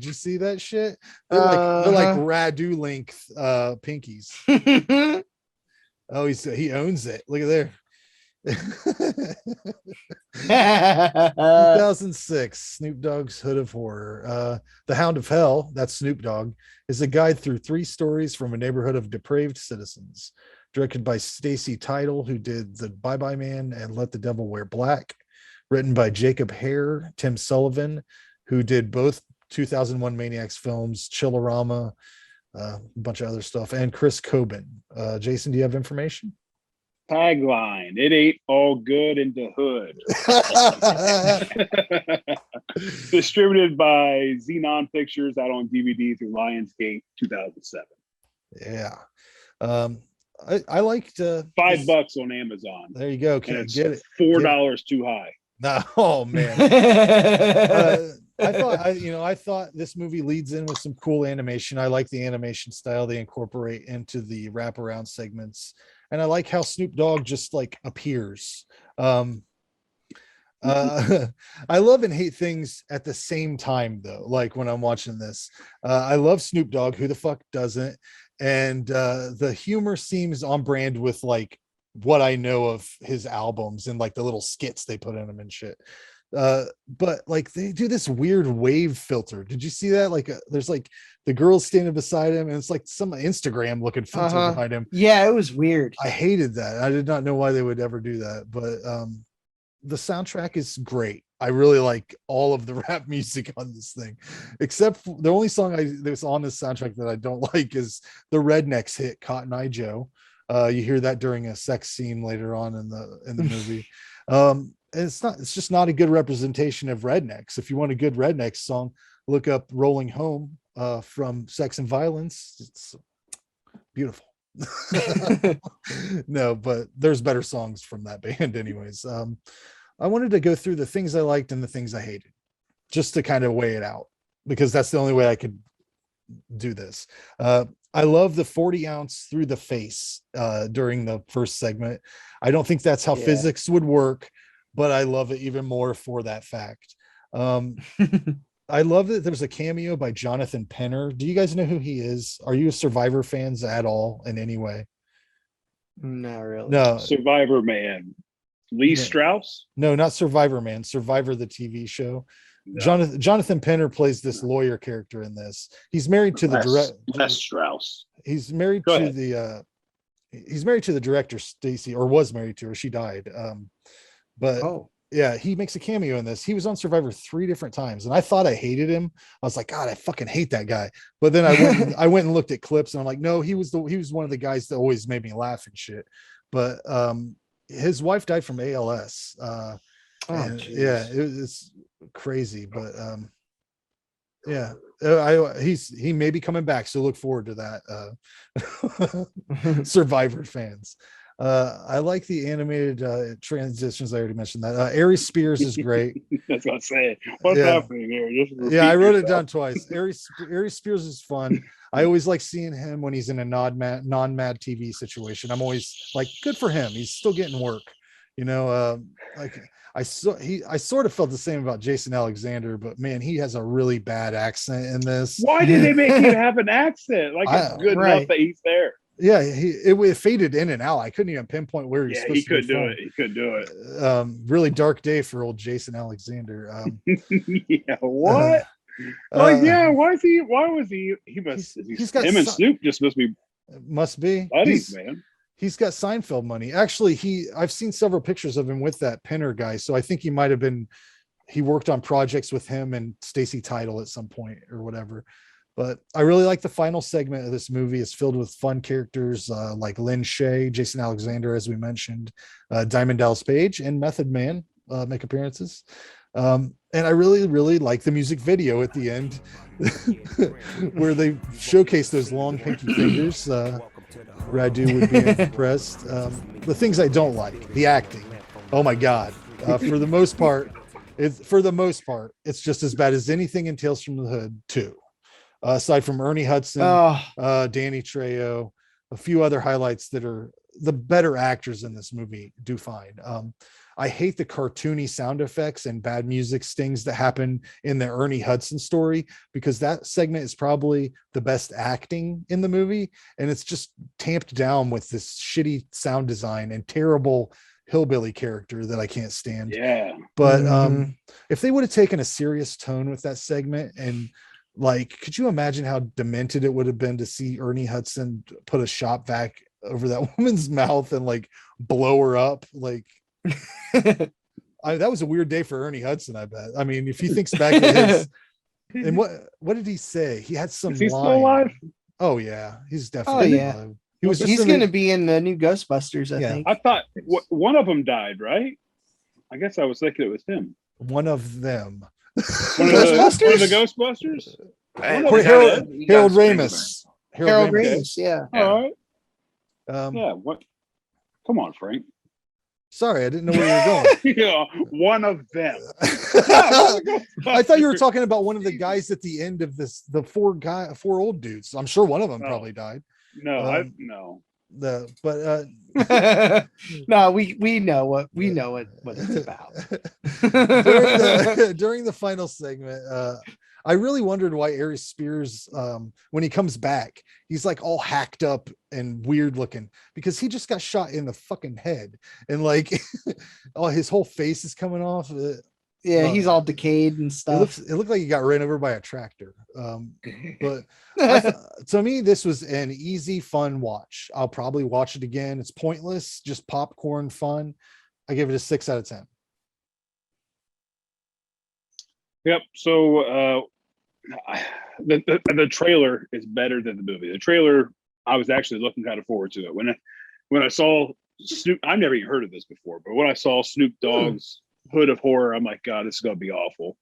Did you see that shit? They're like Radu length pinkies. Oh, he owns it. Look at there. 2006, Snoop Dogg's Hood of Horror. The Hound of Hell, that's Snoop Dogg, is a guide through 3 stories from a neighborhood of depraved citizens. Directed by Stacy Tidal, who did The Bye Bye Man and Let the Devil Wear Black. Written by Jacob Hare, Tim Sullivan, who did both 2001 Maniacs films, Chillerama, a bunch of other stuff, and Chris Coben. Jason, do you have information? Tagline: It ain't all good in the hood. Distributed by Xenon Pictures, out on DVD through Lionsgate, 2007. Yeah. I liked $5 on Amazon. There you go. Can I get it? $4 too high. No, oh man. I thought this movie leads in with some cool animation. I like the animation style they incorporate into the wraparound segments, and I like how Snoop Dogg just like appears. I love and hate things at the same time though. Like when I'm watching this, I love Snoop Dogg. Who the fuck doesn't? And the humor seems on brand with like what I know of his albums and like the little skits they put in them and shit. But like they do this weird wave filter. Did you see that? Like there's like the girls standing beside him and it's like some Instagram looking filter behind him. Yeah, it was weird. I hated that. I did not know why they would ever do that, but the soundtrack is great. I really like all of the rap music on this thing, except for the only song that's on this soundtrack that I don't like is the Rednecks hit Cotton Eye Joe. You hear that during a sex scene later on in the movie. It's just not a good representation of rednecks. If you want a good rednecks song, look up Rolling Home from Sex and Violence. It's beautiful. No, but there's better songs from that band anyways. I wanted to go through the things I liked and the things I hated, just to kind of weigh it out, because that's the only way I could do this. I love the 40-ounce through the face during the first segment. I don't think that's how physics would work, but I love it even more for that fact. I love that there's a cameo by Jonathan Penner. Do you guys know who he is? Are you Survivor fans at all in any way? Not really. No. Survivor Man. Lee Strauss? No, not Survivor Man. Survivor, the TV show. No. Jonathan Penner plays this lawyer character in this. He's married to the director. Les Strauss. He's married to the he's married to the director Stacy, or was married to her. She died. But yeah, he makes a cameo in this. He was on Survivor 3 different times, and I thought I hated him. I was like, God, I fucking hate that guy. But then I went and looked at clips, and I'm like, no, he was one of the guys that always made me laugh and shit. But his wife died from ALS. Yeah, it's crazy, but yeah, he may be coming back, so look forward to that. Survivor fans. I like the animated transitions. I already mentioned that. Aries Spears is great. That's what I'm saying. What's happening here? Yeah, I wrote it down twice. Aries Spears is fun. I always like seeing him when he's in a non-mad TV situation. I'm always like, good for him. He's still getting work. You know, like I sort of felt the same about Jason Alexander, but man, he has a really bad accent in this. Why did they make him have an accent? Like it's good enough that he's there. Yeah, it faded in and out. I couldn't even pinpoint where he's supposed to be. He couldn't do it. Really dark day for old Jason Alexander. Yeah, what? Why was he? He's got him and Snoop just must be buddies, man. He's got Seinfeld money. Actually, I've seen several pictures of him with that Penner guy, so I think he worked on projects with him and Stacy Tidal at some point or whatever. But I really like the final segment of this movie. It's filled with fun characters like Lynn Shay, Jason Alexander, as we mentioned, Diamond Dallas Page, and Method Man make appearances. And I really, really like the music video at the end where they showcase those long pinky fingers. Radu would be impressed. The things I don't like, the acting. Oh my God. For the most part, it's just as bad as anything in Tales from the Hood 2. Aside from Ernie Hudson, Danny Trejo, a few other highlights that are the better actors in this movie do fine. I hate the cartoony sound effects and bad music stings that happen in the Ernie Hudson story, because that segment is probably the best acting in the movie. And it's just tamped down with this shitty sound design and terrible hillbilly character that I can't stand. Yeah. But if they would have taken a serious tone with that segment, and like, could you imagine how demented it would have been to see Ernie Hudson put a shop vac over that woman's mouth and like blow her up? Like, that was a weird day for Ernie Hudson, I bet. I mean, if he thinks back to his, and what did he say? He had some Is he line. still alive? Oh yeah, he's definitely alive. He's going to be in the new Ghostbusters, I think. I thought one of them died, right? I guess I was thinking it was him. One of them. One of the Ghostbusters? Harold Ramis. Harold Ramis, yeah. All right. Yeah, what? Come on, Frank. Sorry, I didn't know where you were going. Yeah, one of them. I thought you were talking about one of the guys at the end of this, the four old dudes. I'm sure one of them probably died. No, no. No, we know what it's about. During the final segment, I really wondered why Aries Spears, when he comes back, he's like all hacked up and weird looking, because he just got shot in the fucking head, and like his whole face is coming off. Yeah, he's all decayed and stuff. It looked like he got ran over by a tractor. But to me, this was an easy, fun watch. I'll probably watch it again. It's pointless, just popcorn fun. I give it a 6 out of 10. Yep. So the trailer is better than the movie. The trailer, I was actually looking kind of forward to it. When I saw Snoop, I've never even heard of this before, but when I saw Snoop Dogg's Hood of Horror, I'm like, God, this is gonna be awful.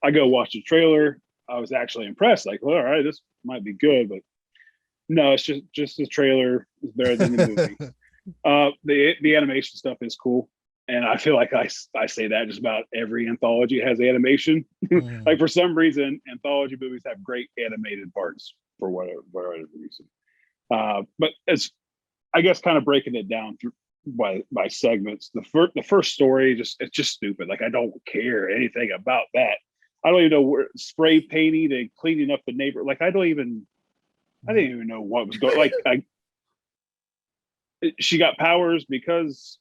I go watch the trailer. I was actually impressed. Like, well, all right, this might be good, but no, it's just the trailer is better than the movie. The animation stuff is cool, and I feel like I say that just about every anthology has animation. Like, for some reason, anthology movies have great animated parts for whatever reason. But it's, I guess, kind of breaking it down through by segments. The first story, it's just stupid. Like, I don't care anything about that. I don't even know where spray painting and cleaning up the neighbor. Like, I didn't even know what was going. Like, she got powers because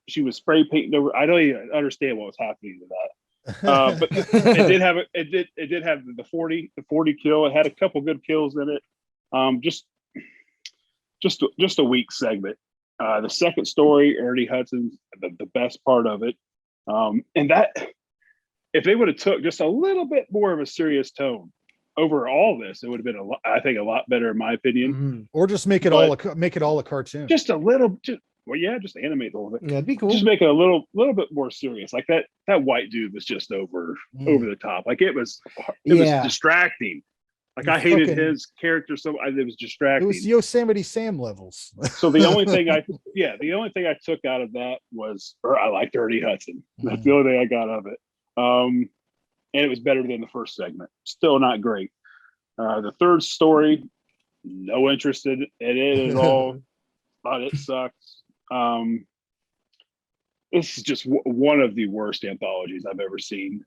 she was spray painting over. I don't even understand what was happening to that. But it did have the 40 kill. It had a couple good kills in it. Just a weak segment. The second story, Ernie Hudson's the best part of it. And that, if they would have took just a little bit more of a serious tone over all this, it would have been a lot better, in my opinion. Or just make it all a cartoon. Just a little, just animate the whole thing. Yeah, it'd be cool. Just make it a little bit more serious. Like that white dude was just over the top. Like, it was distracting. Like, I hated his character so it was distracting. It was Yosemite Sam levels. So the only thing I took out of that was, I liked Ernie Hudson. That's the only thing I got of it. And it was better than the first segment. Still not great. The third story, no interest in it at all. Thought it sucks. This is just one of the worst anthologies I've ever seen.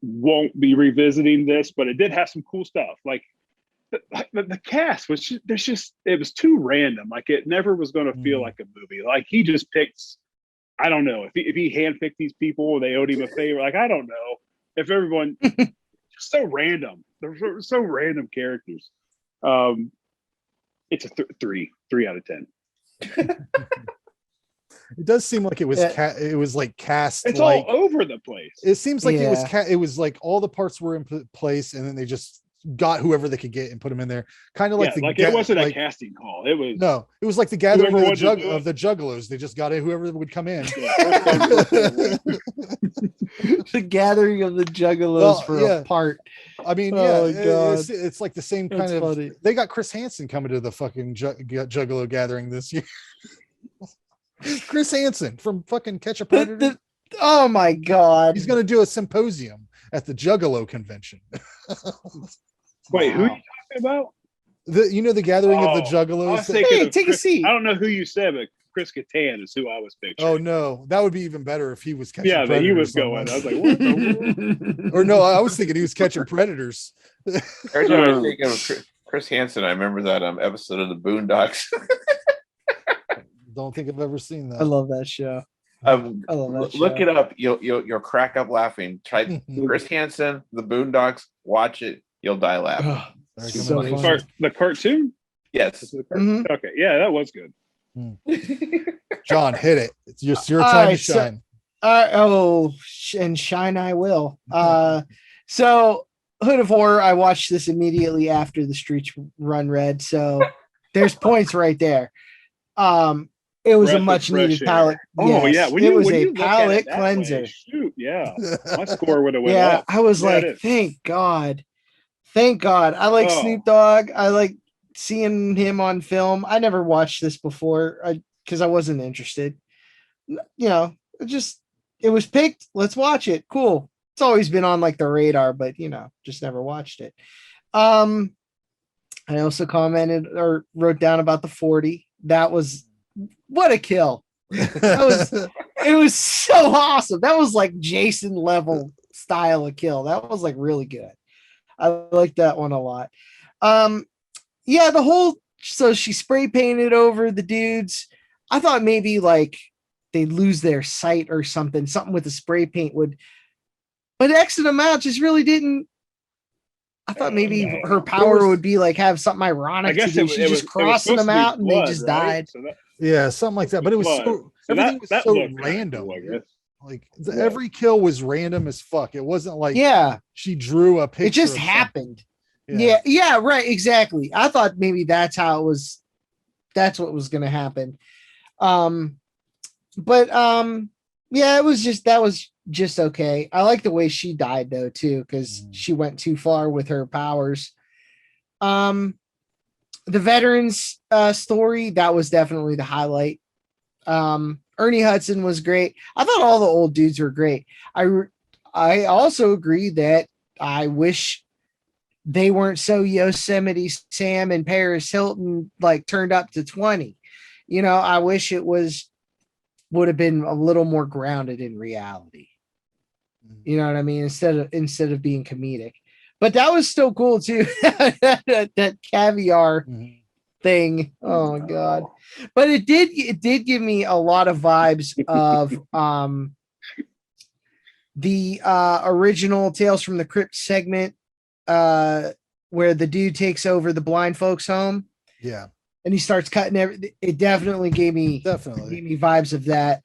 Won't be revisiting this, but it did have some cool stuff. Like, the cast was it was too random. Like, it never was going to feel like a movie. Like, he just picks, I don't know if he handpicked these people, they owed him a favor. Like, I don't know if everyone just so random. They're so random characters. It's a 3 out of 10. It does seem like it was it was like cast. It's like, all over the place. It seems like it was like all the parts were in place, and then they just got whoever they could get and put them in there. Kind of like it wasn't a casting call. It was like the gathering of the Juggalos. They just got in whoever would come in. The gathering of the Juggalos for a part. I mean, it's like the same kind of. Funny. They got Chris Hansen coming to the fucking Juggalo gathering this year. Chris Hansen from fucking Catch a Predator. Oh my God. He's going to do a symposium at the Juggalo convention. Wait, who are you talking about? The gathering of the Juggalos. Hey, take a seat. I don't know who you said, but Chris Kattan is who I was picturing. Oh no, that would be even better if he was catching. Yeah, that he was predators going. on I was one. like, what the world? Or no, I was thinking he was catching predators. Every time I think of Chris Hansen, I remember that episode of the Boondocks. Don't think I've ever seen I that. love that show. I love that Look show. it up. You'll crack up laughing. Try Chris Hansen, the Boondocks. Watch it. You'll die laughing. Ugh, Very so good. funny. The cartoon? Yes. Mhm. Okay, yeah, that was good. John, hit it. It's your All time to right, so- shine. And shine I will. So Hood of Horror, I watched this immediately after the Streets Run Red, so there's points right there. It was Breath a of much fresh needed air. palate. Oh yeah, Yes, it was a look at palate it that way, cleanser. shoot, yeah, my score would have went Yeah, up. I was Yeah, it like, is. thank God. Thank God. I like Oh. Snoop Dogg. I like seeing him on film. I never watched this before because I wasn't interested. It was picked. Let's watch it. Cool. It's always been on like the radar, but just never watched it. I also commented or wrote down about the 40. That was what a kill. It was so awesome. That was like Jason level style of kill. That was like really good. I like that one a lot. So she spray painted over the dudes. I thought maybe like they lose their sight or something with the spray paint would, but exit them out just really didn't. I thought maybe her power would be like have something ironic I guess to do. it She's just crossing them out and they just died. So that, Yeah, something like that. But it was Blood. so So everything was that so looked kinda random. cool, I guess. Like every kill was random as fuck. It wasn't like Yeah, she drew a picture. it just of happened. something. Yeah, right, exactly. I thought maybe that's how it was. That's what was going to happen. Yeah, it was just okay. I like the way she died though too, because she went too far with her powers. The veterans story, that was definitely the highlight. Ernie Hudson was great. I thought all the old dudes were great. I also agree that I wish they weren't so Yosemite Sam and Paris Hilton like turned up to 20. I wish it would have been a little more grounded in reality. You know what I mean? Instead of being comedic. But that was still cool too. that caviar thing. Oh my God. But it did give me a lot of vibes of the original Tales from the Crypt segment where the dude takes over the blind folks home. Yeah. And he starts cutting everything. It definitely gave me vibes of that.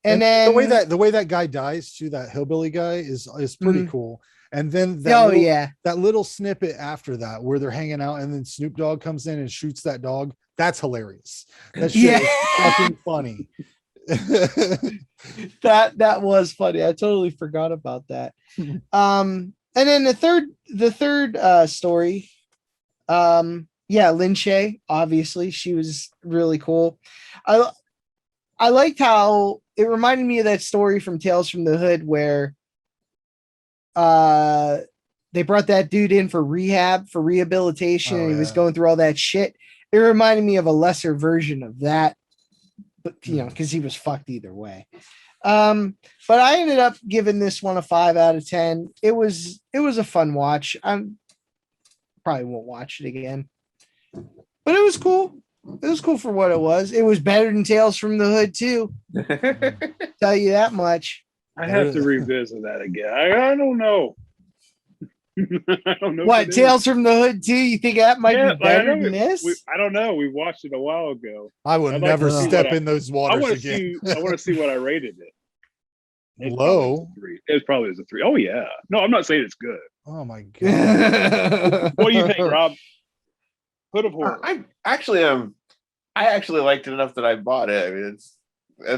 And then the way that guy dies too, that hillbilly guy is pretty cool. And then that little snippet after that where they're hanging out and then Snoop Dogg comes in and shoots that dog. That's hilarious. That shit is fucking funny. that was funny. I totally forgot about that. And then the third story, Lin Shaye, obviously she was really cool. I liked how it reminded me of that story from Tales from the Hood where they brought that dude in for rehabilitation and he was going through all that shit. It reminded me of a lesser version of that, but because he was fucked either way. But I ended up giving this one a 5 out of 10. It was a fun watch. I probably won't watch it again, but it was cool. It was cool for what it was. It was better than Tales from the Hood too. Tell you that much. I have to revisit that again. I don't know. I don't know. What, Tales from the Hood 2? You think that might be better than this? I don't know. We watched it a while ago. I would never step in those waters again. I want to see what I rated it. Low. It probably is a 3. Oh yeah. No, I'm not saying it's good. Oh my God. What do you think, Rob? Hood of Horror. I actually liked it enough that I bought it. I mean, it's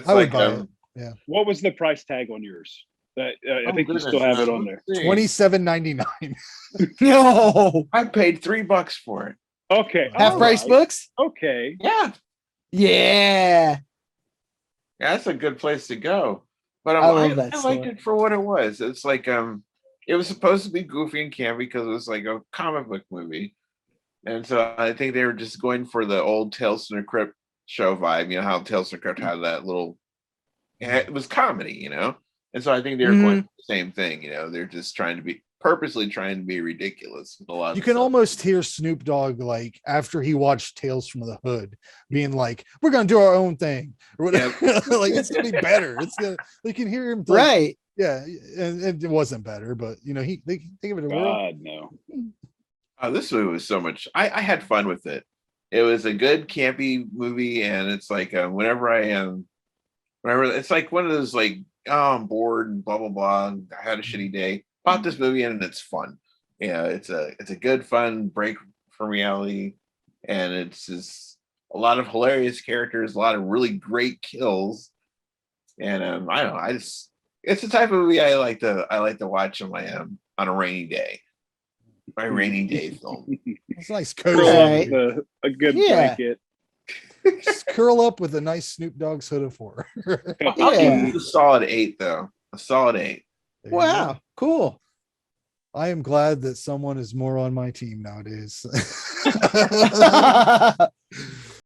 I like would buy it. Yeah. What was the price tag on yours? That I think you still have it on there. $27.99. No, I paid $3 for it. Okay. Half price books. Okay. Yeah. Yeah. That's a good place to go. But I love that I liked it for what it was. It's like it was supposed to be goofy and campy because it was like a comic book movie. And so I think they were just going for the old Tales from the Crypt show vibe. You know how Tales from the Crypt had that little. It was comedy, you know, and so I think they're going for the same thing. You know, they're just purposely trying to be ridiculous with a lot. You can almost hear Snoop Dogg like after he watched Tales from the Hood, being like, "We're gonna do our own thing," or whatever. Like it's gonna be better. It's gonna. You can hear him, like, right? Yeah, and it wasn't better, but you know, they give it a whirl. God no. Oh, this movie was so much. I had fun with it. It was a good campy movie, and it's like whenever it's like one of those like, oh, I'm bored and blah blah blah. I had a shitty day. Pop this movie in and it's fun. Yeah, it's a good fun break from reality, and it's just a lot of hilarious characters, a lot of really great kills, and I don't know. It's the type of movie I like to watch on on a rainy day. My rainy day film. It's nice Curl cozy. up with a good blanket. Just curl up with a nice Snoop Dogg's hood of horror. I'll give it a solid 8, though. A solid 8. There you Wow, go. cool. I am glad that someone is more on my team nowadays.